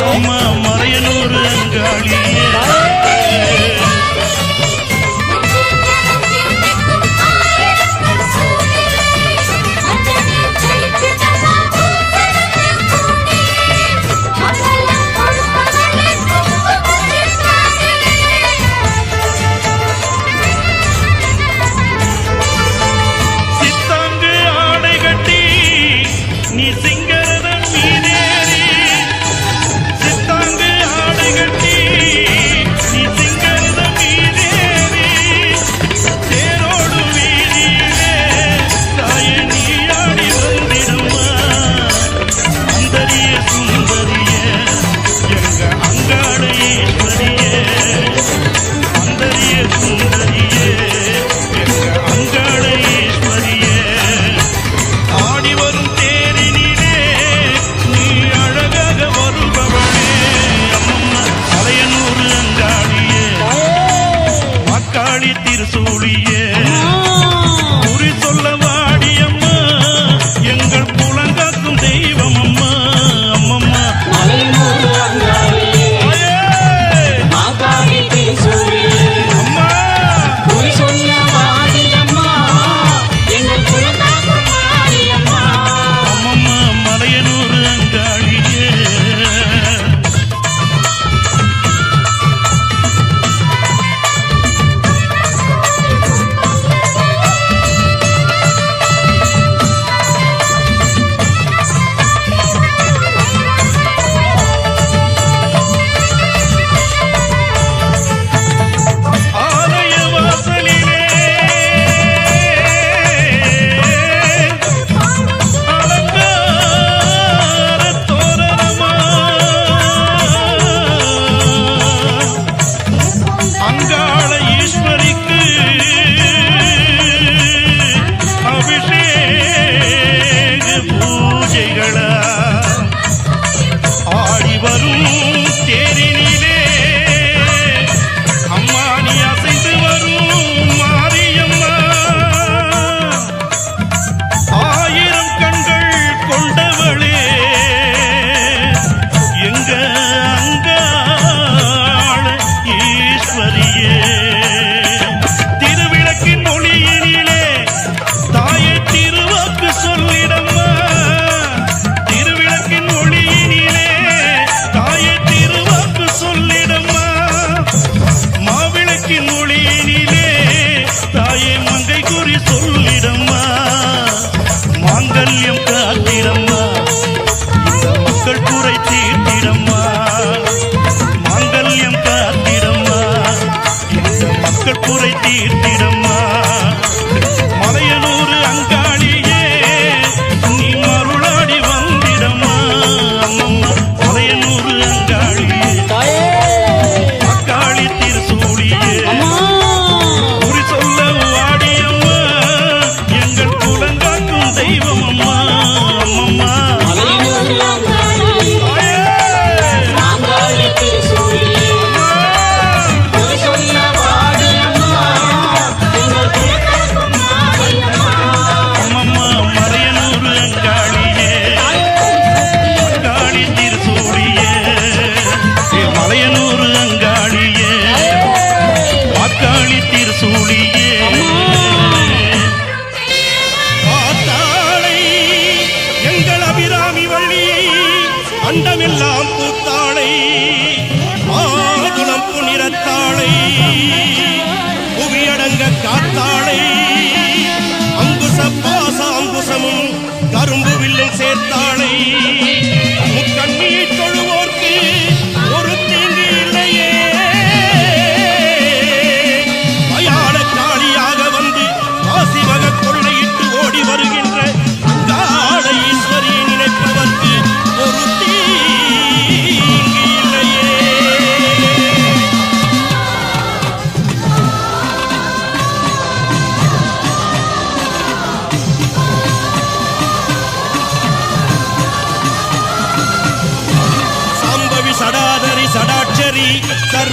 C: அம்மா மலையனூர் அங்காளியே சித்தாங்கு ஆடை கட்டி நீ சிங்கரதம் மீதேறி சித்தாங்கு ஆடை கட்டி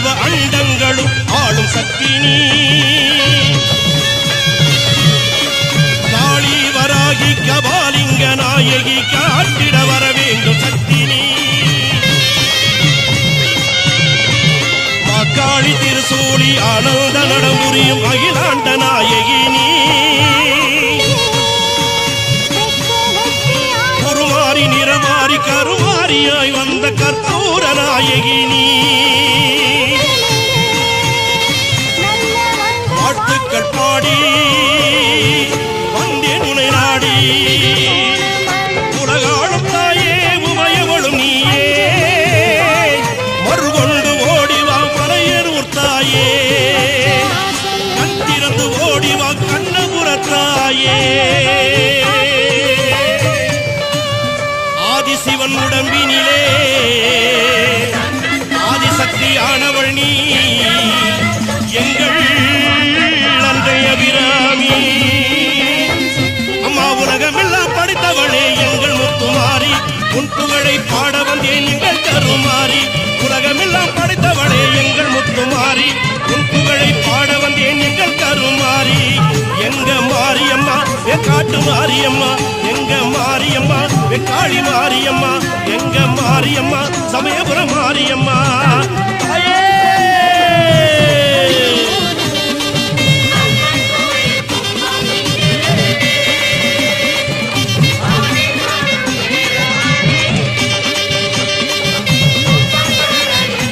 C: சர்வ அண்டங்களும் ஆளும் சக்தி நீ காளி வராகி கபாலிங்க நாயகி காட்டிட வர வேண்டும் சக்தி நீ காளி திருசூலி ஆனந்த நடமுறியும் அகிலாண்ட நாயகி நீ குருமாரி நிறமாரி கருமாரியாய் வந்த கற்பூர நாயகி நீ வாழ்த்துக்கள் பாடி வந்தேன் உனை நாடி உலகாளும் தாயே உமையவளும் நீயே மறுகொண்டு ஓடிவா மலையனூர் தாயே கண் திறந்து ஓடிவா கண்ணபுரத்தாயே ஆதிசிவன் உடம்பினிலே ஆதிசக்தி ஆனவள் நீ எங்கள் அன்றைய அபிராமி அம்மா உலகமெல்லாம் படித்தவளே எங்கள் முத்துமாரி உன் புகழை பாட வந்தேன் எங்கள் கருமாரி உலகமெல்லாம் படைத்தவளே எங்கள் முத்துமாரி உன் புகழை பாட வந்தேன் எங்கள் கருமாரி எங்க மாரியம்மா காட்டு மாரியம்மா எங்க மாரியம்மா காளி மாரியம்மா எங்க மாரியம்மா சமயபுரம் மாரியம்மா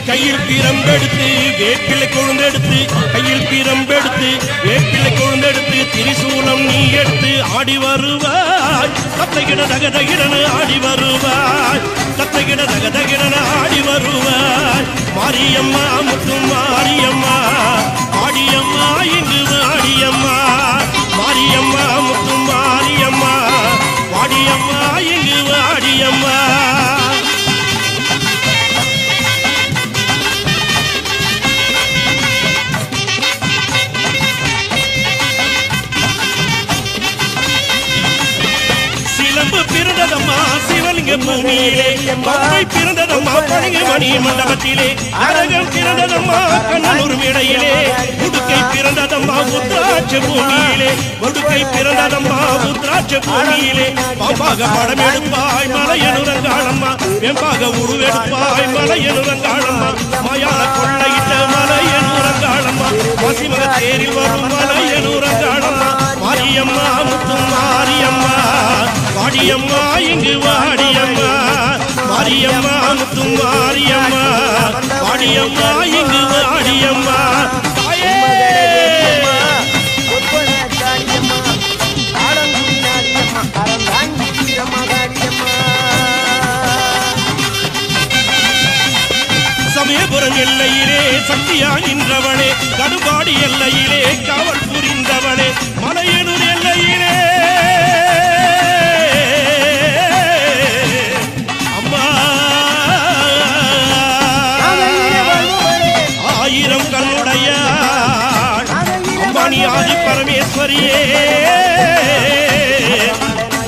C: கையில் பிரம்பெடுத்து வேப்பிலை கொழுந்தெடுத்து கையில் பிரம்பெடுத்து வேப்பிலை கொழுந்தெடுத்து திரிசூலம் நீ எடுத்து ஆடி வருவாய் தத்தைகிட தகதகிடன ஆடி வருவாய் தத்தைகிட தகதகிடன ஆடி வருவாய் மாரியம்மா முத்து மாரியம்மா ஆடியம்மா இங்கு ஆடியம்மா மாரியம்மா முத்து மாரியம்மா ஆடியம்மா இங்கு ஆடியம்மா பிறந்ததம்மா சிவலிங்க பூமியிலே பம்பை பிறந்ததம்மா பழங்க மணி மண்டபத்திலே அரகம் பிறந்ததம்மா கண்ணனூர் மேடையிலே உடுக்கை பிறந்ததம்மா உத்ராட்ச பூமியிலே உடுக்கை பிறந்ததம்மா உத்ராட்ச பூமியிலே பாம்பாக படம் எடுப்பாய் மலையனுரங்காளம்மா வெம்பாக உருவெடுப்பாய் மலையனுரங்காளம்மா மயான கொள்ளையிட்ட மலையனுரங்காளம்மா பசிமக தேரில் வரும் மலையனுரங்காளம்மா மாரியம்மா முத்து மாரியம்மா வாடியம்மா இங்கு வாடியம்மா மாரியம்மா முத்து மாரியம்மா வாடியம்மா இங்கு வாடியம்மா தாயே சமயபுரம் எல்லையிலே சக்தியா நின்றவளே கடுபாடி எல்லையிலே காவல் புரிந்தவளே மலையனூர் எல்லையிலே ஆயிரம் கண்ணுடைய அம்பானி ஆதி பரமேஸ்வரியே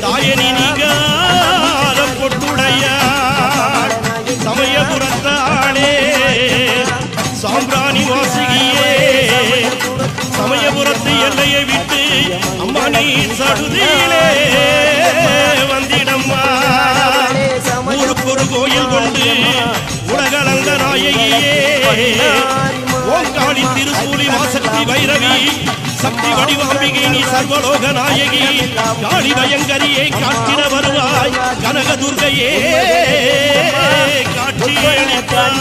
C: தாயனி நீங்காத பொட்டுடைய சமயபுரத்தாளே சாம்பிராணி வாசிகியே சமயபுரத்து எல்லையை விட்டு அம்மா நீ சடுதியிலே வந்திடம்மா ஊருக்கு ஒரு கோயில் கொண்டு உலகளந்த நாயகியே ஓங்காளி திருசூலி வாசக்தி வைரவி சக்தி வடிவாம்பிகை நீ சர்வலோக நாயகி காளி பயங்கரியே காட்டிட வருவாய் கனக துர்கையே காட்சியளித்தாய்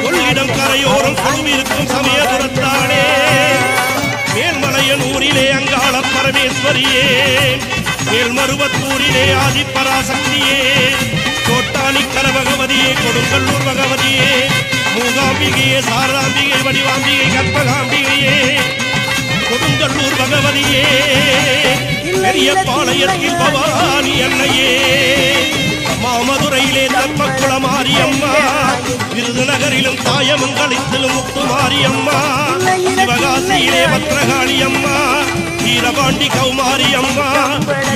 C: கொள்ளிடம் கரையோரம் கொள்ளிருக்கும் சமயபுரத்தானே மேல்மலையனூரிலே அங்காள பரமேஸ்வரியே மேல்மருவத்தூரிலே ஆதிப்பராசக்தியே கோட்டாளி கரபகவதியே கொடுங்கல்லூர் பகவதியே மூகாம்பிகையே சாரதாம்பிகை வடிவாம்பிகை கற்பகாம்பிகையே கொடுங்கல்லூர் பகவதியே பெரிய பாளையத்தில் பவானி அன்னையே மாமதுரையிலே தர்மக்குள மாரியம்மா விருதுநகரிலும் தாயமங்கலத்திலும் முத்து மாரியம்மா சிவகாசியிலே பத்ரகாளியம்மா வீரபாண்டி கௌமாரியம்மா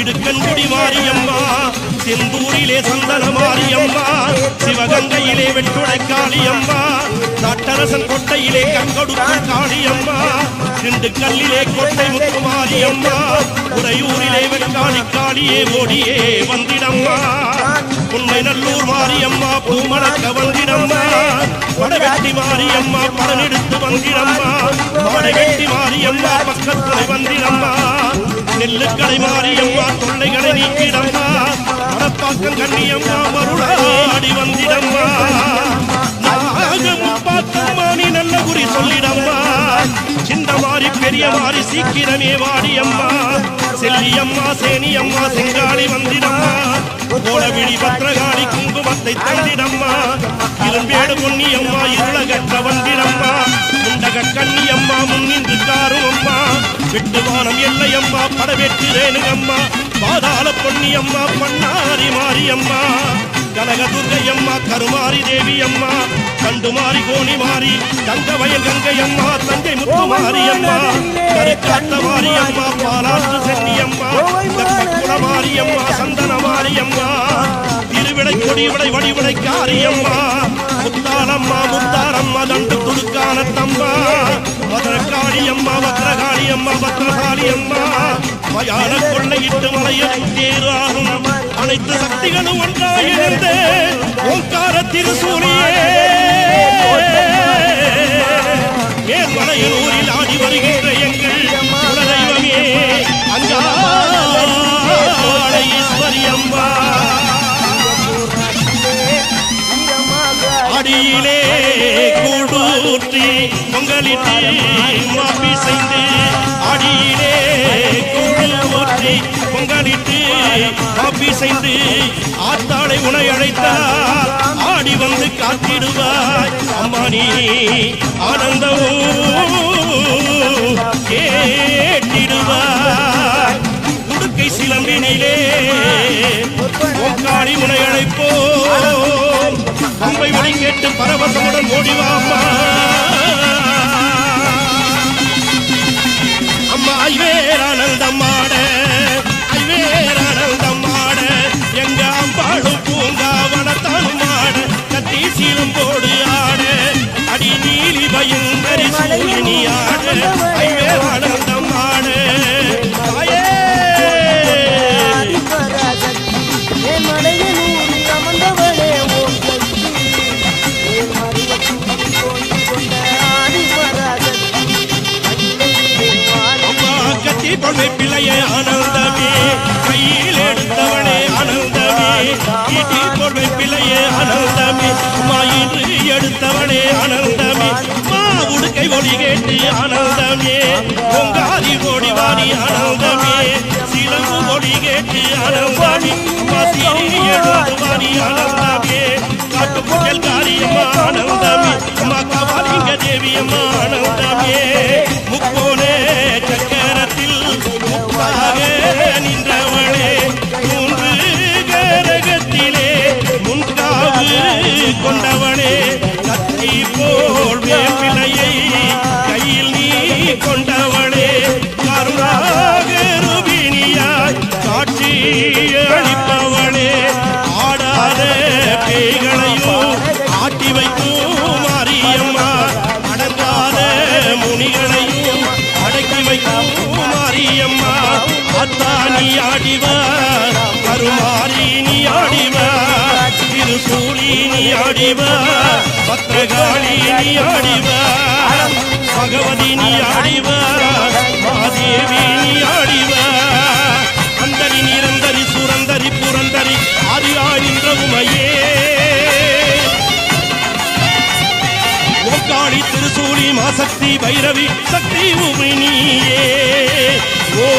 C: இடுக்கன்குடி மாரியம்மா செந்தூரிலே சந்தன மாரியம்மா சிவகங்கையிலே வெட்டுடைக்காளியம்மா நாட்டரசன் கொட்டையிலே கங்கொடுக்கும் காளியம்மா திண்டுக்கல்லிலே கொட்டை முத்துமாரியம்மா உறையூரிலே வெக்காளி காளியே ஓடியே வந்திடம்மா உண்மை நல்லூர் மாரியம்மா பூமணக்க வந்திடம்மா படவெட்டி மாரியம்மா படனெடுத்து வந்திடம்மா மாடவெட்டி மாரியம்மா பக்கத்துறை வந்திடம்மா நெல்லுக்கடை மாரியம்மா தொல்லைகளை நீக்கிடம்மா மடப்பாக்கம் கண்ணியம்மா மருளாடி வந்திடம்மா நாகமுப்பாத்தம்மா நீ நல்ல குறி சொல்லிடம்மா சின்ன மாறி பெரிய மாறி சீக்கிரமே வாடியம்மா செல்லியம்மா சேனியம்மா செங்காளி வந்திடம்மா கோலவிழி பத்திரகாளி குங்குமத்தை தந்திடம்மா இரும்பேடு பொன்னியம்மா இருளகற்ற வந்திடம்மா முண்டக கண்ணியம்மா முன்னின்று காரும் அம்மா வெட்டுவானம் எல்லையம்மா படவெட்டு ரேணுகம்மா பாதாள பொன்னியம்மா பண்ணாரி மாரியம்மா கனகதுர்கையம்மா கருமாரி தேவியம்மா கண்டுமாரி கோணி மாறி தங்கவயல் கங்கையம்மா தஞ்சை முத்துமாரியம்மா கருக்காட்ட மாரியம்மா பாலாற்று சென்னியம்மா குளமாரியம்மா சந்தன மாரியம்மா திருவிடை கொடிவிடை வடிவிடை காரியம்மா முத்தாளம்மா முத்தாரம்மா தண்டு துடுக்கான தம்மா மதுரக்காளியம்மா பத்ரகாளியம்மா பத்ரகாளியம்மா மயான கொள்ளையிட்டு மலையில் தேராகும் அனைத்து சக்திகளும் ஒன்றாயிருந்து ஓங்கார திருசூலியே மேல்மலையில் ஊரில் ஆடி வருகின்ற எங்கள் குலதெய்வமே அங்காள ஈஸ்வரியம்மா அடியிலே கூடூற்றி பொங்கலிட்டு மாப்பி செய்து அடியிலே கூடூற்றி பொங்கலிட்டு மாப்பி செய்து ஆத்தாளை உனை அழைத்தார் ஆடி வந்து காத்திடுவாய் அம்மா நீ ஆனந்தமும் கேட்டிடுவாய் உடுக்கை சிலம்பினிலே ஓங்காளி உனை அழைப்போம் அம்பை வழி கேட்டு பரவசமுடன் ஓடிவாம்மா அம்மா ஐவேர் ஆனந்தம்மாட ஐவேர் ஆனந்தம்மாட எங்க அம்பாடும் பூங்காவனத்தாலும் ஆட கத்தி சீலம் போடு ஆட அடி நீலி பயங்கரி சூரியனி ஆட ஐவேர் ஆனந்தம்மாட தாயே பொண்ணை பிள்ளையே ஆனந்தமே கையில் எடுத்தவனே ஆனந்தமே ஈட்டி பொண்ணை பிள்ளையே ஆனந்தமே மாயின்று எடுத்தவனே ஆனந்தமே மா உடுக்கை ஒளி கேட்டு ஆனந்தமே பொங்காரி ஓடி வாடி ஆனந்தமே சிலம்பு ஒளி கேட்டு ஆனந்தமே மாசிரி எழுது வாடி ஆனந்தமே காட்டுக்குட்டல் காரியம்மா ஆனந்தமே அம்மா கவாலிங்க தேவியம்மா ஆனந்தமே முக்கோனே சக்கரத்தில் முப்பாக நின்றவளே மூன்று கரகத்திலே முன்காவு கொண்டவளே கத்தி போல் வேப்பிலையை கையில் நீ கொண்டவளே கருணாக ரூபினியாய் காட்சி அளிப்பவளே ஆடாத பேய்களையும் ஆட்டி வைக்கும் மாரியம்மா அடங்காத முனிகளையும் அடக்கி வைக்கும் மாரியம்மா அத்தா நீ ஆடிவா கருமாரி நீ ஆடிவா திருசூலி நீ ஆடிவா பத்ரகாளி நீ ஆடிவா பகவதி நீ ஆடிவா மாதேவி நீ ஆடிவா அந்தரி நிரந்தரி சுரந்தரி புரந்தரி ஆதியாய் நின்ற உமையே ஓங்காளி திருசூலி மாசக்தி பைரவி சக்தி உமினியே ஓ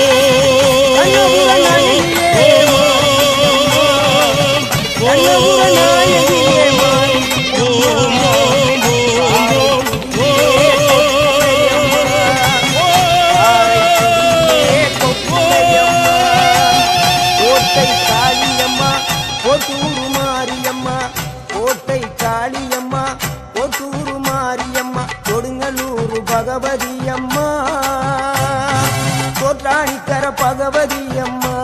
F: ஓட்டூரு மாரியம்மா கோட்டை காளியம்மா ஓட்டூரு மாரியம்மா கொடுங்கலூரு பகவதி அம்மா தோற்றாணிக்கர பகவதி அம்மா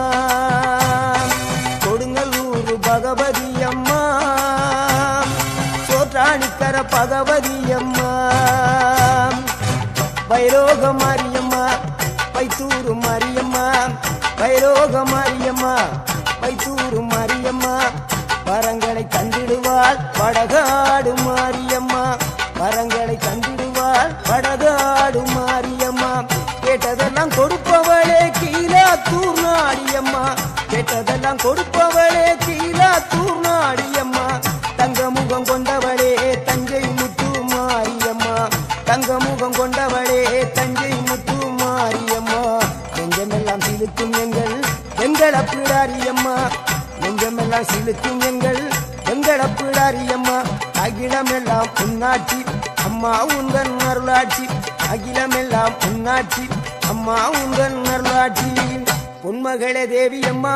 F: அக்கர பகவதி அம்மா வைரோக மாரியம்மா பைத்தூரு மாரியம்மா வைரோக மாரியம்மா பைத்தூரு மாரியம்மா வரங்களை தந்திடுவாள் படகாடு மாரியம்மா வரங்களை தந்திடுவாள் படகாடு மாரியம்மா கேட்டதெல்லாம் கொடுப்பவளே கீழாத்தூர் நாடியம்மா கேட்டதெல்லாம் கொடுப்பவளே கீழாத்தூர் நாடியம்மா தங்க முகம் கொண்டவளே தஞ்சை முத்து மாரியம்மா தங்க முகம் கொண்டவளே தஞ்சை முத்து மாரியம்மா நெஞ்சமெல்லாம் சிலுக்கும் எங்கள் அப்பிடாரியம்மா நெஞ்சமெல்லாம் சிலுக்கும் எங்கள் அப்பிடாரியம்மா அகிலமெல்லாம் உன்னாட்சி அம்மா உங்கள் அருளாட்சி அகிலமெல்லாம் உன்னாட்சி அம்மா உங்கள் அருளாட்சி பொன்மகளே தேவியம்மா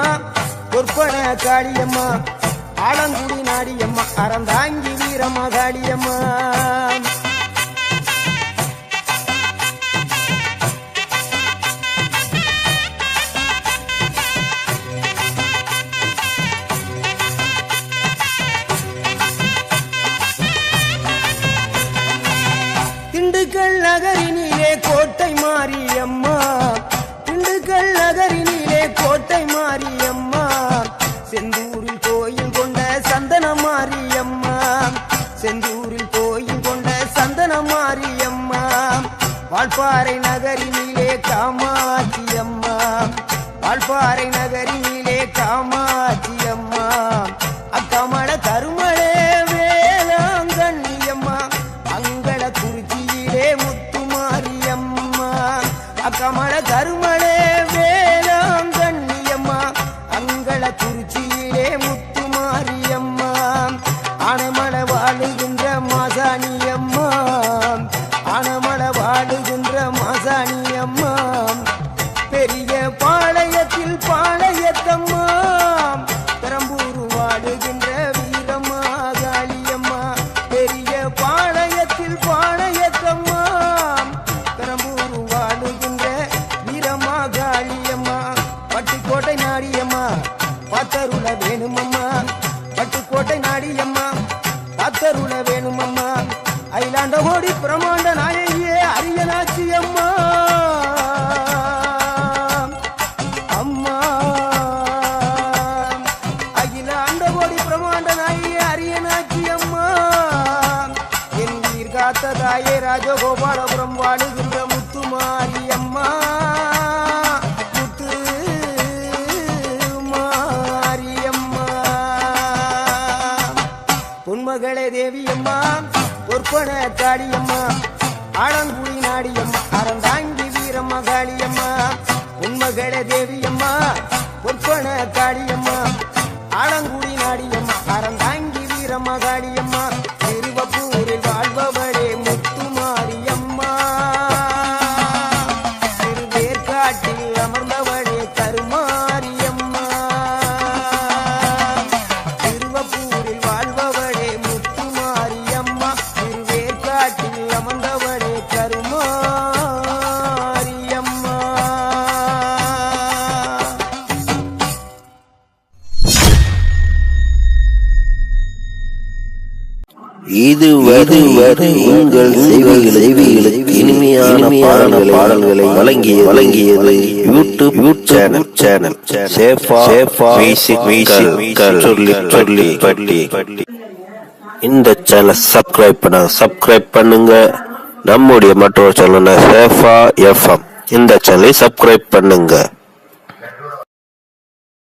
F: பொற்பன காளியம்மா ஆலங்குடி நாடியம்மா அறந்தாங்கி வீரம்மா காளியம்மா திண்டுக்கல் நகரினிலே கோட்டை மாரியம்மா திண்டுக்கல் நகரினிலே கோட்டை மாரியம்மா செந்தூரில் கோயில் கொண்ட சந்தன மாரியம்மா செந்தூரில் கோயில் கொண்ட சந்தன மாரியம்மா வால்பாறை நகரினிலே காமாட்சியம்மா வால்பாறை நகரினிலே காமாட்சியம்மா அக்கமல கருமளே வேளாங்கண்ணியம்மா அங்கள குறிச்சியிலே முத்துமாரியம்மா அக்கமல கருமளே வேளாங்கண்ணியம்மா அங்கள குறிச்சியிலே முத்துமாரியம்மா ஆனைமலை வாழுகின்ற மாசாணியம்மா ஆனைமலை வாழுகின்ற மாசாணியம்மா பெரிய பாளையத்தில் பாளையத்தம்மா பெரம்பூர் வாழுகின்ற வீரம்மா காளியம்மா பெரிய பாளையத்தில் பாளையத்தம்மா பெரம்பூர் வாழுகின்ற வீரம்மா காளியம்மா பட்டுக்கோட்டை நாடியம்மா பாத்தருள வேணுமம்மா பட்டுக்கோட்டை நாடியம்மா பாத்தருள வேணுமம்மா அயிலாண்ட ஓடி பிரமாண்ட நாயகியே அரியனாட்சி அம்மா அம்மா அகிலாண்ட ஓடி பிரமாண்ட நாயகியே அரியனாட்சி அம்மா என் உயிர் காத்த தாயே ராஜகோபாலபுரம் வாழுகின்ற முத்துமாரி அம்மா முத்து மாரியம்மா பொன்மகளே தேவியம்மா பொற்பன காளியம்மா ஆலங்குடி நாடியம்மா அறந்தாங்கி வீரம்மா காளியம்மா பொன்மகளே தேவியம்மா பொற்பன காளியம்மா ஆலங்குடி நாடியம்மா அறந்தாங்கி வீரம்மா காளியம்மா திருவப்பூரில் வாழ்பவளே முத்துமாரியம்மா திருவேற்காட்டில் அமர்ந்தவளே கருமாரியம்மா திருவப்பூரில் வாழ்பவளே முத்துமாரியம்மா திருவேற்காட்டில் அமர்ந்தவளே கருமாரியம்மா
I: இதுவரை உங்கள் செவிகளுக்கு இனிமையான பாடல்களை வழங்கியது யூடியூப் சேனல் சேஃபா சொல்லி இந்த சேனல் சப்ஸ்கிரைப் பண்ணுங்க நம்முடைய மற்றொரு சேனல் சேஃபா எஃப்எம் இந்த சேனலை சப்ஸ்கிரைப் பண்ணுங்க.